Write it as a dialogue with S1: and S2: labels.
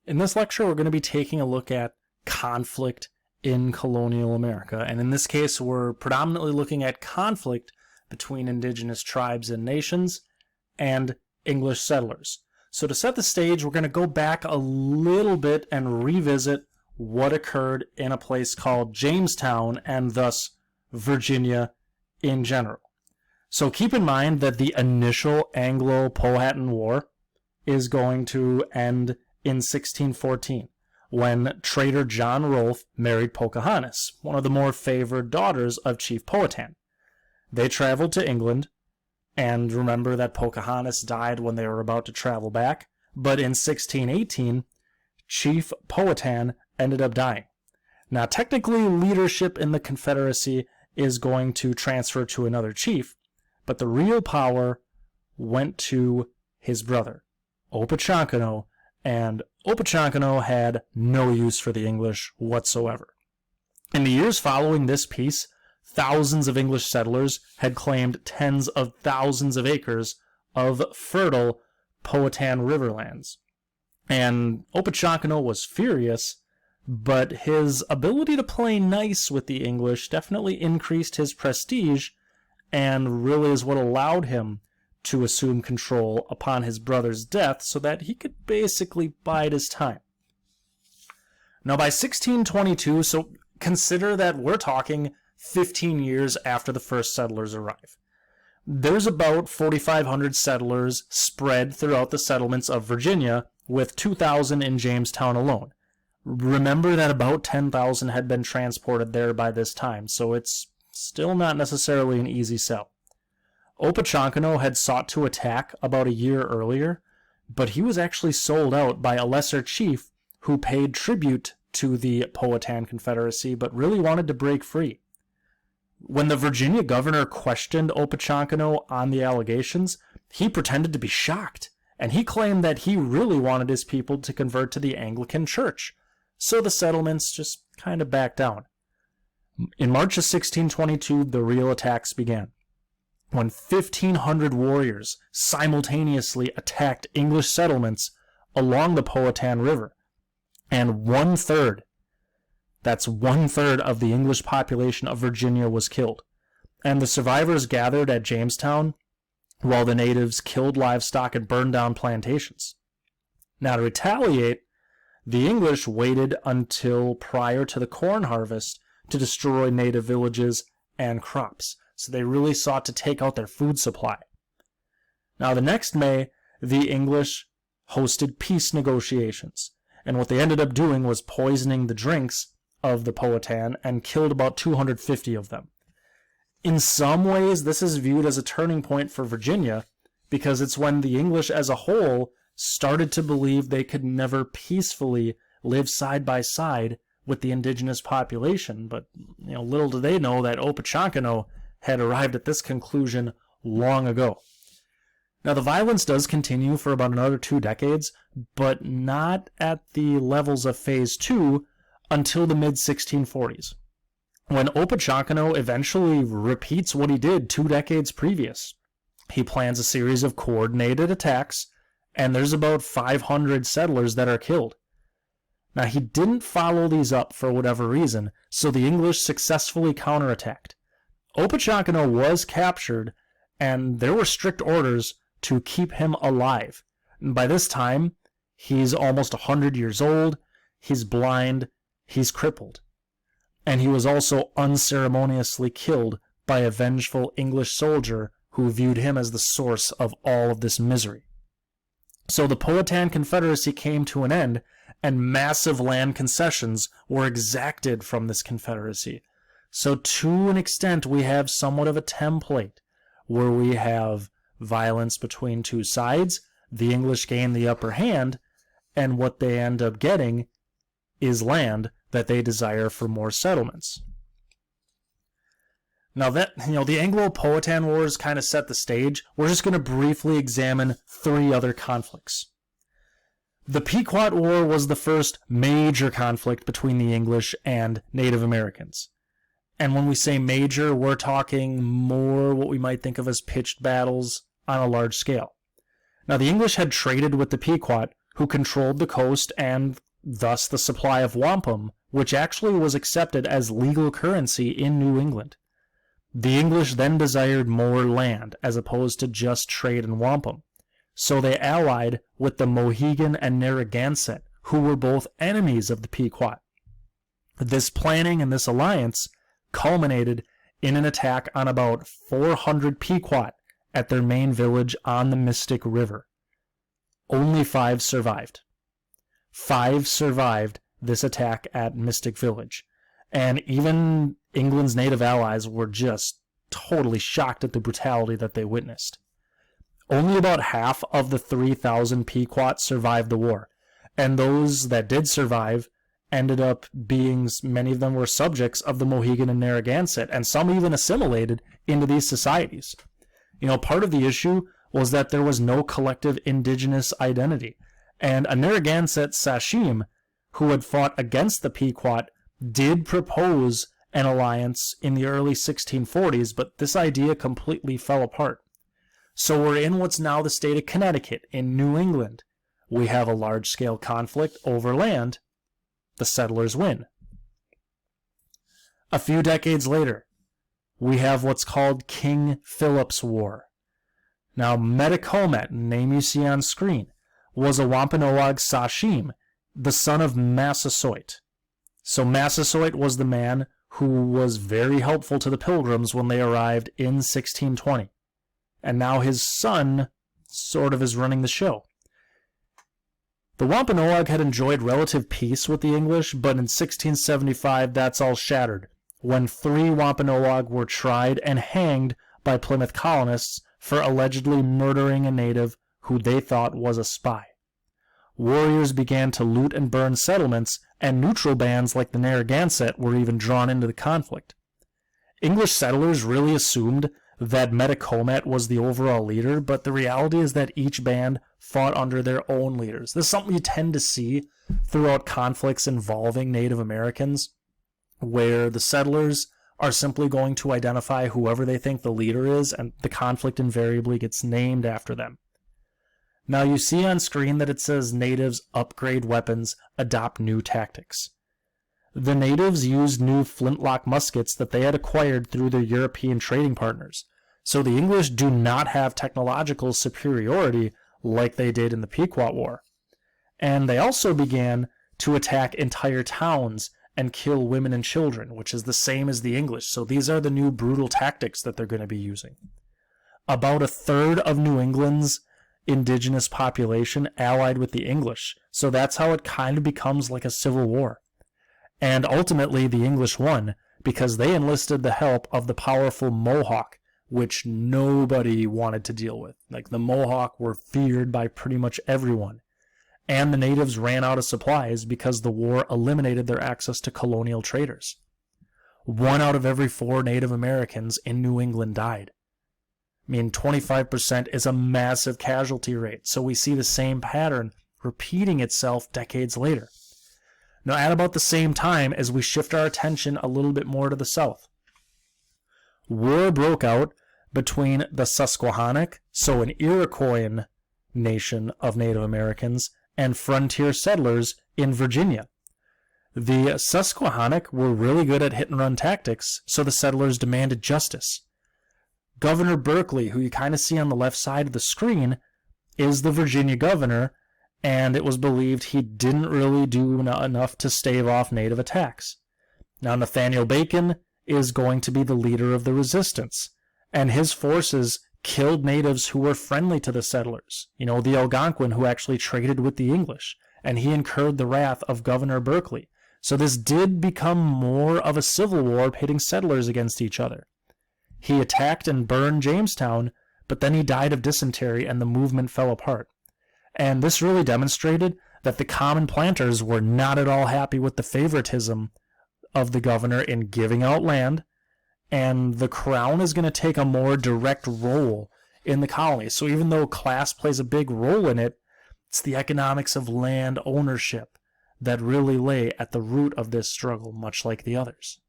S1: In this lecture, we're going to be taking a look at conflict in colonial America. And in this case, we're predominantly looking at conflict between indigenous tribes and nations and English settlers. So to set the stage, we're going to go back a little bit and revisit what occurred in a place called Jamestown and thus Virginia in general. So keep in mind that the initial Anglo-Powhatan War is going to end in 1614 when trader John Rolfe married Pocahontas, one of the more favored daughters of Chief Powhatan. They traveled to England, and remember that Pocahontas died when they were about to travel back, but in 1618, Chief Powhatan ended up dying. Now, technically, leadership in the Confederacy is going to transfer to another chief, but the real power went to his brother, Opechancanough, and Opechancanough had no use for the English whatsoever. In the years following this peace, thousands of English settlers had claimed tens of thousands of acres of fertile Powhatan riverlands. And Opechancanough was furious, but his ability to play nice with the English definitely increased his prestige and really is what allowed him to assume control upon his brother's death so that he could basically bide his time. Now by 1622, so consider that we're talking 15 years after the first settlers arrive. There's about 4,500 settlers spread throughout the settlements of Virginia, with 2,000 in Jamestown alone. Remember that about 10,000 had been transported there by this time, so it's still not necessarily an easy sell. Opechancanough had sought to attack about a year earlier, but he was actually sold out by a lesser chief who paid tribute to the Powhatan Confederacy but really wanted to break free. When the Virginia governor questioned Opechancanough on the allegations, he pretended to be shocked, and he claimed that he really wanted his people to convert to the Anglican Church, so the settlements just kind of backed down. In March of 1622, the real attacks began, when 1,500 warriors simultaneously attacked English settlements along the Powhatan River, and that's one-third of the English population of Virginia was killed, and the survivors gathered at Jamestown while the natives killed livestock and burned down plantations. Now, to retaliate, the English waited until prior to the corn harvest to destroy native villages and crops, so they really sought to take out their food supply. Now, the next May, the English hosted peace negotiations, and what they ended up doing was poisoning the drinks of the Powhatan and killed about 250 of them. In some ways, this is viewed as a turning point for Virginia, because it's when the English as a whole started to believe they could never peacefully live side by side with the indigenous population. But little do they know that Opechancanough had arrived at this conclusion long ago. Now, the violence does continue for about another 2 decades, but not at the levels of Phase 2 until the mid-1640s, when Opechancanough eventually repeats what he did 2 decades previous. He plans a series of coordinated attacks, and there's about 500 settlers that are killed. Now, he didn't follow these up for whatever reason, so the English successfully counterattacked. Opechancanough was captured, and there were strict orders to keep him alive. And by this time, he's almost 100 years old, he's blind, he's crippled. And he was also unceremoniously killed by a vengeful English soldier who viewed him as the source of all of this misery. So the Powhatan Confederacy came to an end, and massive land concessions were exacted from this confederacy. So to an extent, we have somewhat of a template where we have violence between two sides, the English gain the upper hand, and what they end up getting is land that they desire for more settlements. Now that, the Anglo-Powhatan Wars kind of set the stage, we're just going to briefly examine 3 other conflicts. The Pequot War was the first major conflict between the English and Native Americans. And when we say major, we're talking more what we might think of as pitched battles on a large scale. Now, the English had traded with the Pequot, who controlled the coast and thus the supply of wampum, which actually was accepted as legal currency in New England. The English then desired more land as opposed to just trade in wampum, so they allied with the Mohegan and Narragansett, who were both enemies of the Pequot. This planning and this alliance culminated in an attack on about 400 Pequot at their main village on the Mystic River. Only 5 survived. 5 survived this attack at Mystic Village, and even England's native allies were just totally shocked at the brutality that they witnessed. Only about half of the 3,000 Pequot survived the war, and those that did survive ended up being, many of them were subjects of the Mohegan and Narragansett, and some even assimilated into these societies. Part of the issue was that there was no collective indigenous identity, and a Narragansett Sachem, who had fought against the Pequot, did propose an alliance in the early 1640s, but this idea completely fell apart. So we're in what's now the state of Connecticut, in New England. We have a large-scale conflict over land. The settlers win. A few decades later, we have what's called King Philip's War. Now, Metacomet, name you see on screen, was a Wampanoag Sachem, the son of Massasoit. So Massasoit was the man who was very helpful to the Pilgrims when they arrived in 1620. And now his son sort of is running the show. The Wampanoag had enjoyed relative peace with the English, but in 1675 that's all shattered, when 3 Wampanoag were tried and hanged by Plymouth colonists for allegedly murdering a native who they thought was a spy. Warriors began to loot and burn settlements, and neutral bands like the Narragansett were even drawn into the conflict. English settlers really assumed that Metacomet was the overall leader, but the reality is that each band fought under their own leaders. This is something you tend to see throughout conflicts involving Native Americans, where the settlers are simply going to identify whoever they think the leader is, and the conflict invariably gets named after them. Now you see on screen that it says natives upgrade weapons, adopt new tactics. The natives used new flintlock muskets that they had acquired through their European trading partners. So the English do not have technological superiority like they did in the Pequot War. And they also began to attack entire towns and kill women and children, which is the same as the English. So these are the new brutal tactics that they're going to be using. About a third of New England's indigenous population allied with the English. So that's how it kind of becomes like a civil war. And ultimately, the English won because they enlisted the help of the powerful Mohawk, which nobody wanted to deal with. Like, the Mohawk were feared by pretty much everyone. And the natives ran out of supplies because the war eliminated their access to colonial traders. 1 out of every 4 Native Americans in New England died. 25% is a massive casualty rate. So we see the same pattern repeating itself decades later. Now, at about the same time as we shift our attention a little bit more to the south, war broke out between the Susquehannock, so an Iroquoian nation of Native Americans, and frontier settlers in Virginia. The Susquehannock were really good at hit-and-run tactics, so the settlers demanded justice. Governor Berkeley, who you kind of see on the left side of the screen, is the Virginia governor, and it was believed he didn't really do enough to stave off native attacks. Now, Nathaniel Bacon is going to be the leader of the resistance, and his forces killed natives who were friendly to the settlers. The Algonquin who actually traded with the English, and he incurred the wrath of Governor Berkeley. So this did become more of a civil war pitting settlers against each other. He attacked and burned Jamestown, but then he died of dysentery and the movement fell apart. And this really demonstrated that the common planters were not at all happy with the favoritism of the governor in giving out land, and the crown is going to take a more direct role in the colony. So even though class plays a big role in it, it's the economics of land ownership that really lay at the root of this struggle, much like the others.